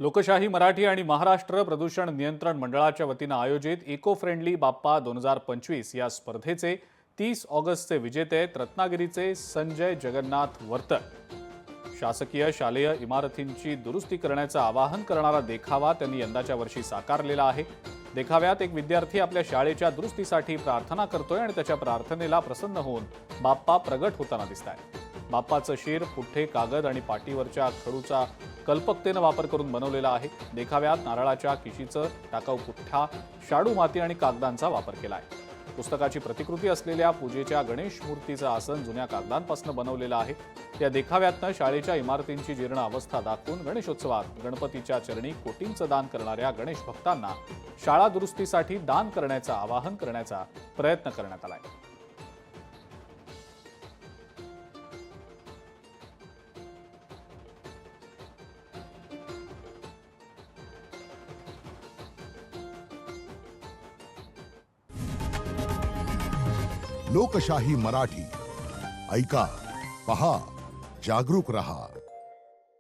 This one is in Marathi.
लोकशाही मराठी आणि महाराष्ट्र प्रदूषण नियंत्रण मंडळाच्या वतीनं आयोजित इको फ्रेंडली बाप्पा 2025 या स्पर्धेचे 30 ऑगस्टचे विजेते आहेत रत्नागिरीचे संजय जगन्नाथ वर्तळ। शासकीय शालेय इमारतींची दुरुस्ती करण्याचं आवाहन करणारा देखावा त्यांनी यंदाच्या वर्षी साकारलेला आहे। देखाव्यात एक विद्यार्थी आपल्या शाळेच्या दुरुस्तीसाठी प्रार्थना करतोय आणि त्याच्या प्रार्थनेला प्रसन्न होऊन बाप्पा प्रगट होताना दिसतायत। बाप्पाचं शीर, पुठ्ठे, कागद आणि पाटीवरच्या खडूचा कल्पकतेनं वापर करून बनवलेला आहे। देखाव्यात नारळाच्या किशीचं, टाकाऊ पुठ्ठा, शाडू माती आणि कागदांचा वापर केला आहे। पुस्तकाची प्रतिकृती असलेल्या पूजेच्या गणेश मूर्तीचं आसन जुन्या कागदांपासून बनवलेलं आहे। या देखाव्यातनं शाळेच्या इमारतींची जीर्ण अवस्था दाखवून गणेशोत्सवात गणपतीच्या चरणी कोटींचं दान करणाऱ्या गणेश भक्तांना शाळा दुरुस्तीसाठी दान करण्याचं आवाहन करण्याचा प्रयत्न करण्यात आला आहे। लोकशाही मराठी ऐका, पहा, जागरूक रहा।